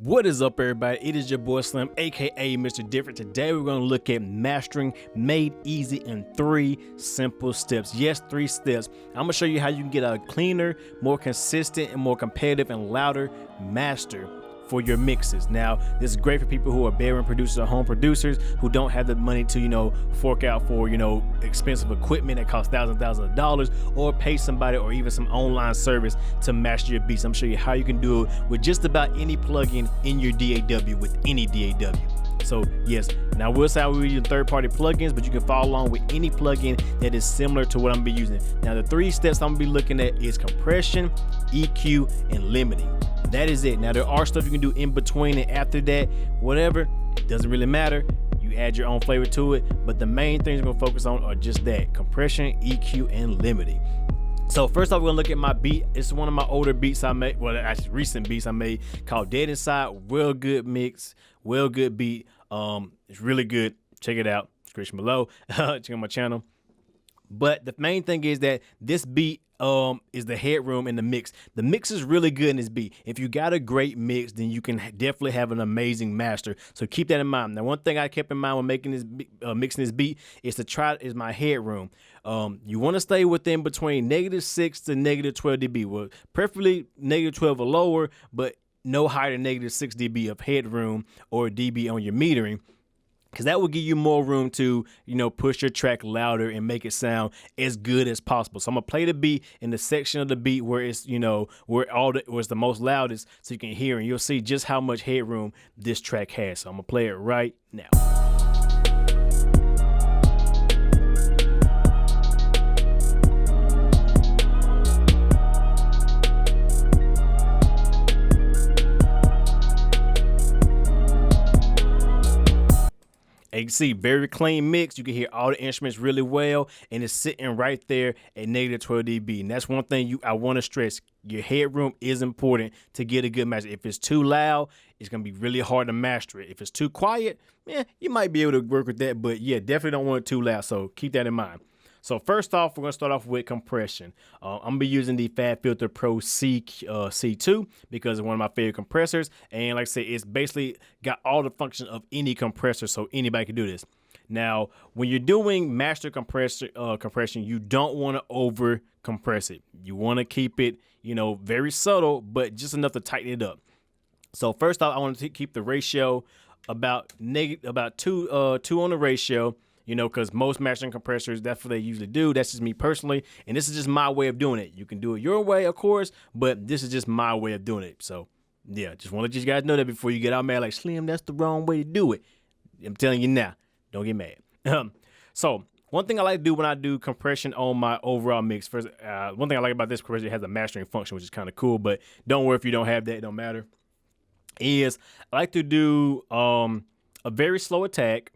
What is up, everybody? It is your boy Slim, aka Mr. Different. Today we're going to look at mastering made easy in 3 simple steps. Yes, 3 steps. I'm going to show you how you can get a cleaner, more consistent, and more competitive and louder master for your mixes. Now, this is great for people who are bedroom producers or home producers who don't have the money to, fork out for, expensive equipment that costs thousands of dollars, or pay somebody or even some online service to master your beats. I'm gonna show you how you can do it with just about any plugin in your DAW with any DAW. So yes, now we'll say we're using third-party plugins, but you can follow along with any plugin that is similar to what I'm gonna be using. Now, the 3 steps I'm gonna be looking at is compression, EQ, and limiting. That is it. Now, there are stuff you can do in between and after that, whatever, it doesn't really matter. You add your own flavor to it, but the main things we're gonna focus on are just that: compression, EQ, and limiting. So first off, we're gonna look at my beat. It's one of my older beats I made, well, actually recent beats I made, called Dead Inside. Well good mix, well good beat. It's really good. Check it out. Description below. Check out my channel. But the main thing is that this beat is the headroom in the mix. The mix is really good in this beat. If you got a great mix, then you can definitely have an amazing master. So keep that in mind. Now, one thing I kept in mind when making this mixing this beat is my headroom. You want to stay within between -6 to -12 dB. Well, preferably -12 or lower, but no higher than -6 dB of headroom or dB on your metering, because that will give you more room to, push your track louder and make it sound as good as possible. So I'm gonna play the beat in the section of the beat where it's, where it's the most loudest, so you can hear, and you'll see just how much headroom this track has. So I'm gonna play it right now. You can see, very clean mix. You can hear all the instruments really well, and it's sitting right there at -12 dB. And that's one thing I want to stress. Your headroom is important to get a good master. If it's too loud, it's going to be really hard to master it. If it's too quiet, you might be able to work with that. But yeah, definitely don't want it too loud. So keep that in mind. So first off, we're going to start off with compression. I'm going to be using the FabFilter Pro C2 because it's one of my favorite compressors. And like I said, it's basically got all the functions of any compressor, so anybody can do this. Now, when you're doing master compression, you don't want to over compress it. You want to keep it, very subtle, but just enough to tighten it up. So first off, I want to keep the ratio about 2 on the ratio. Because most mastering compressors, that's what they usually do. That's just me personally. And this is just my way of doing it. You can do it your way, of course, but this is just my way of doing it. So, yeah, just want to let you guys know that before you get out mad like, Slim, that's the wrong way to do it. I'm telling you now, don't get mad. So, one thing I like to do when I do compression on my overall mix, first, one thing I like about this compressor, it has a mastering function, which is kind of cool, but don't worry if you don't have that, it don't matter, is I like to do a very slow attack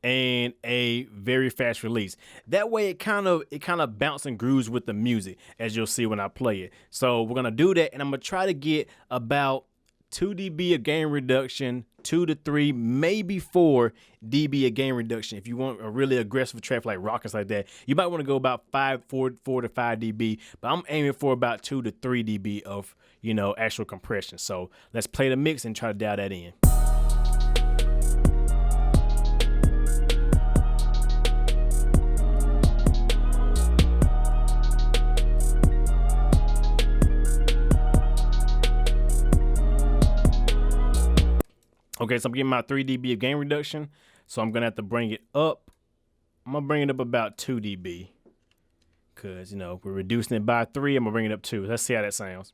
and a very fast release. That way it kind of bounces and grooves with the music, as you'll see when I play it. So we're gonna do that, and I'm gonna try to get about 2 dB of gain reduction, 2 to 3, maybe 4 dB of gain reduction. If you want a really aggressive track like rockets like that, you might want to go about 4 to 5 dB, but I'm aiming for about 2 to 3 dB of, actual compression. So let's play the mix and try to dial that in. Okay, so I'm getting my 3 dB of gain reduction, so I'm gonna have to bring it up. I'm gonna bring it up about 2 dB, because we're reducing it by 3. I'm gonna bring it up 2. Let's see how that sounds.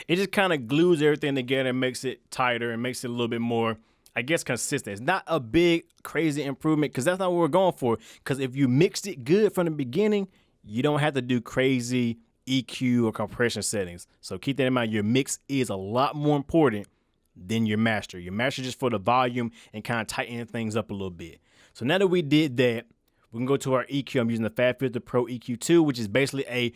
It just kind of glues everything together and makes it tighter and makes it a little bit more, I guess, consistent. It's not a big, crazy improvement, because that's not what we're going for. Because if you mixed it good from the beginning, you don't have to do crazy EQ or compression settings. So keep that in mind. Your mix is a lot more important than your master. Your master just for the volume and kind of tightening things up a little bit. So now that we did that, we can go to our EQ. I'm using the FabFilter Pro EQ2, which is basically a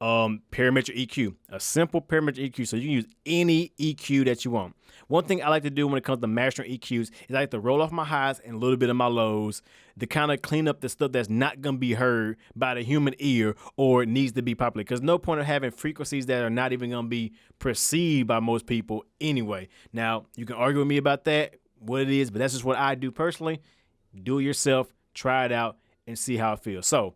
parametric EQ, a simple parametric EQ. So you can use any EQ that you want. One thing I like to do when it comes to mastering EQs is I like to roll off my highs and a little bit of my lows to kind of clean up the stuff that's not going to be heard by the human ear or needs to be popular. Because no point of having frequencies that are not even going to be perceived by most people anyway. Now, you can argue with me about that, what it is, but that's just what I do personally. Do it yourself, try it out, and see how it feels. So,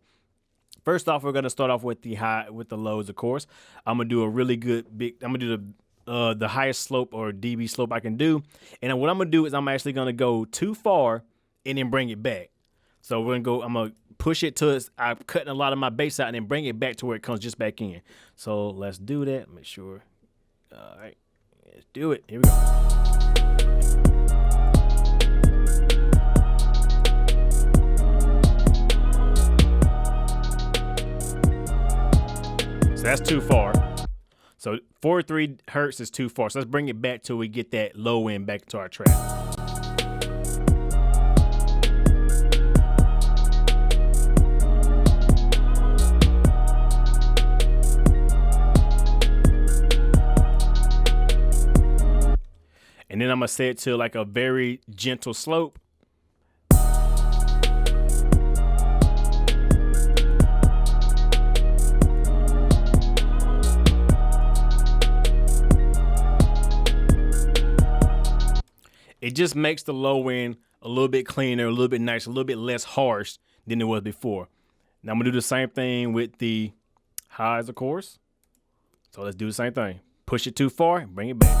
first off, we're going to start off with the lows, of course. I'm going to do a really good I'm going to do the highest slope or dB slope I can do. And what I'm going to do is I'm actually going to go too far and then bring it back. So I'm going to push it to I'm cutting a lot of my bass out and then bring it back to where it comes just back in. So let's do that. Make sure. All right, let's do it. Here we go. So that's too far. So 43 hertz is too far. So let's bring it back till we get that low end back to our track. And then I'm gonna set it to like a very gentle slope. It just makes the low end a little bit cleaner, a little bit nicer, a little bit less harsh than it was before. Now I'm gonna do the same thing with the highs, of course. So let's do the same thing. Push it too far, bring it back.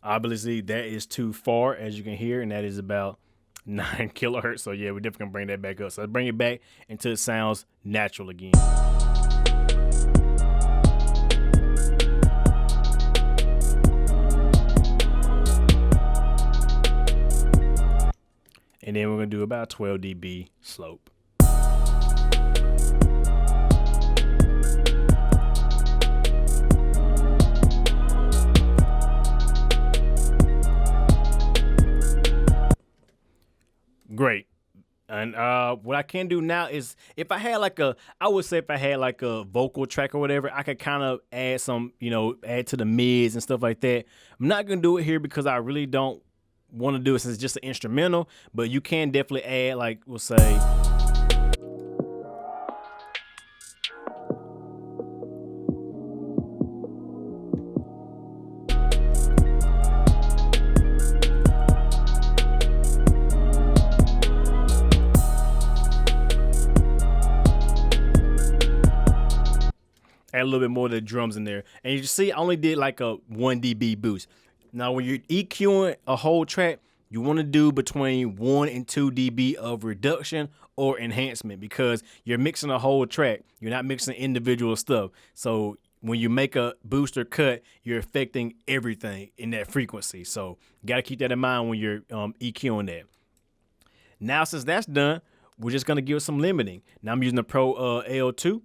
Obviously, that is too far, as you can hear, and that is about 9 kilohertz. So yeah, we're definitely gonna bring that back up. So let's bring it back until it sounds natural again. And then we're gonna do about 12 dB slope. Great. And what I can do now is if I had like I would say if I had like a vocal track or whatever, I could kind of add some, add to the mids and stuff like that. I'm not gonna do it here because I really don't want to do it since it's just an instrumental, but you can definitely add, like, we'll say, add a little bit more of the drums in there. And you see, I only did like a 1 dB boost. Now, when you're EQing a whole track, you want to do between 1 and 2 dB of reduction or enhancement because you're mixing a whole track. You're not mixing individual stuff. So when you make a booster cut, you're affecting everything in that frequency. So you got to keep that in mind when you're EQing that. Now, since that's done, we're just going to give it some limiting. Now I'm using the Pro L2.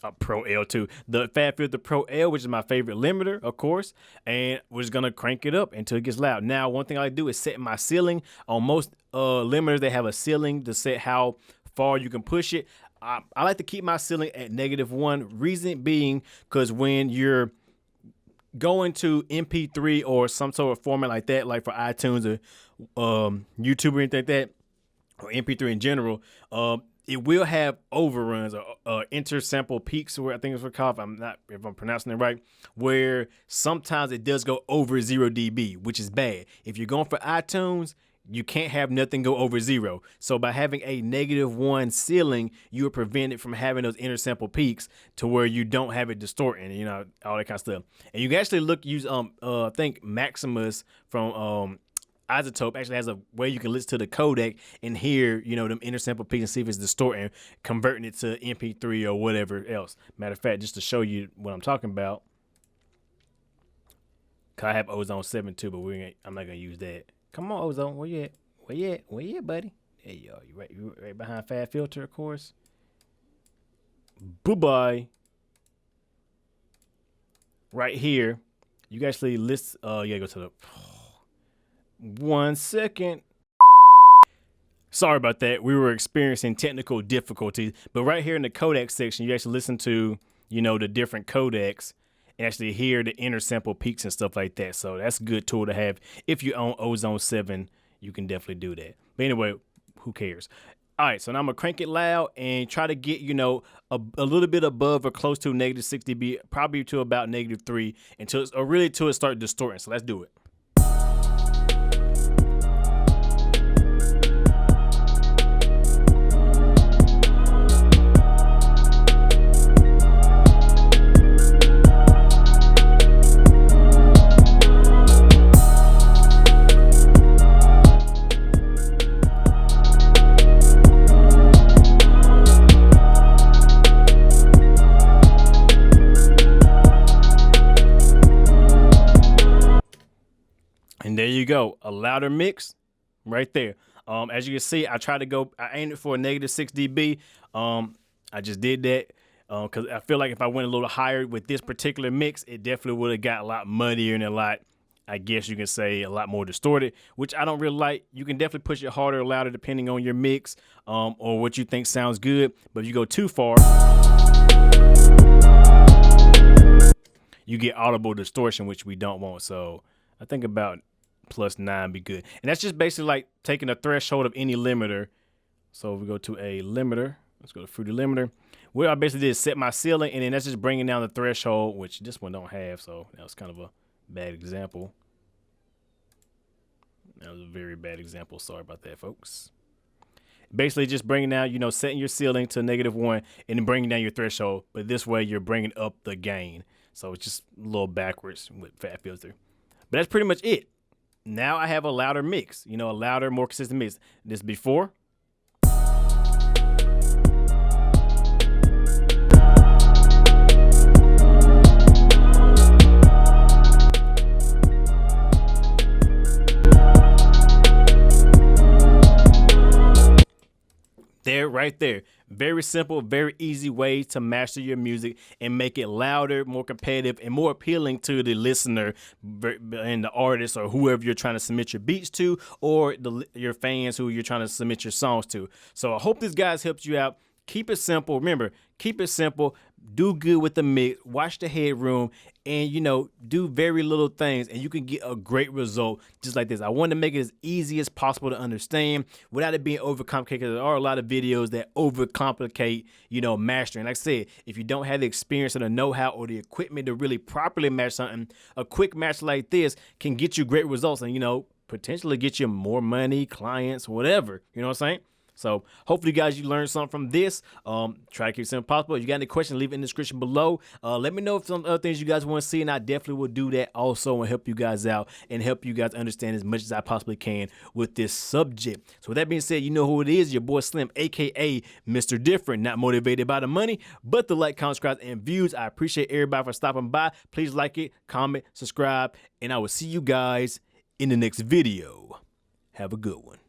The FabFilter Pro L, which is my favorite limiter, of course, and we're just gonna crank it up until it gets loud. Now, one thing I do is set my ceiling. On most limiters, they have a ceiling to set how far you can push it. I like to keep my ceiling at -1. Reason being, because when you're going to MP3 or some sort of format like that, like for iTunes or YouTube or anything like that, or MP3 in general, it will have overruns or intersample peaks, where I think it's called, if I'm pronouncing it right, where sometimes it does go over 0 dB, which is bad. If you're going for iTunes, you can't have nothing go over 0. So by having a -1 ceiling, you are prevented from having those intersample peaks to where you don't have it distorting, all that kind of stuff. And you can actually use I think Maximus from Isotope actually has a way you can listen to the codec and hear, them intersample peaks and see if it's distorting, converting it to MP3 or whatever else. Matter of fact, just to show you what I'm talking about, cause I have Ozone 7 too, but I'm not gonna use that. Come on, Ozone, where you at? Where you at, buddy? There you are. You right behind FabFilter, of course. Bye-bye. Right here, you actually list, you gotta go to the, 1 second. Sorry about that. We were experiencing technical difficulties, but right here in the codec section, you actually listen to, you know, the different codecs and actually hear the inner sample peaks and stuff like that. So that's a good tool to have. If you own Ozone 7, you can definitely do that. But anyway, who cares? All right, so now I'm gonna crank it loud and try to get, you know, a little bit above or close to -6 dB, probably to about -3 until it's, or really till it starts distorting. So let's do it. And there you go, a louder mix right there. As you can see, I aimed it for a -6 dB. I just did that because I feel like if I went a little higher with this particular mix, it definitely would have got a lot muddier and a lot, I guess you can say, a lot more distorted, which I don't really like. You can definitely push it harder or louder depending on your mix or what you think sounds good. But if you go too far, you get audible distortion, which we don't want. So I think about +9 be good. And that's just basically like taking a threshold of any limiter. So if we go to a limiter, let's go to Fruity Limiter. What I basically did is set my ceiling, and then that's just bringing down the threshold, which this one don't have. So that was kind of a bad example. That was a very bad example. Sorry about that, folks. Basically just bringing down, you know, setting your ceiling to -1 and then bringing down your threshold. But this way you're bringing up the gain. So it's just a little backwards with Fat Filter. But that's pretty much it. Now I have a louder mix, you know, a louder, more consistent mix. This before. There, right there. Very simple, very easy way to master your music and make it louder, more competitive, and more appealing to the listener and the artist or whoever you're trying to submit your beats to, or your fans who you're trying to submit your songs to. So I hope this guys helped you out. Keep it simple. Remember, keep it simple. Do good with the mix. Watch the headroom, and you know, do very little things, and you can get a great result just like this. I wanted to make it as easy as possible to understand without it being overcomplicated. There are a lot of videos that overcomplicate, you know, mastering. Like I said, if you don't have the experience or the know-how or the equipment to really properly master something, a quick master like this can get you great results, and you know, potentially get you more money, clients, whatever. You know what I'm saying? So hopefully, guys, you learned something from this. Try to keep it simple possible. If you got any questions, leave it in the description below. Let me know if some other things you guys want to see, and I definitely will do that also and help you guys out and help you guys understand as much as I possibly can with this subject. So with that being said, you know who it is, your boy Slim, aka Mr. Different, not motivated by the money, but the like, comment, subscribe, and views. I appreciate everybody for stopping by. Please like it, comment, subscribe, and I will see you guys in the next video. Have a good one.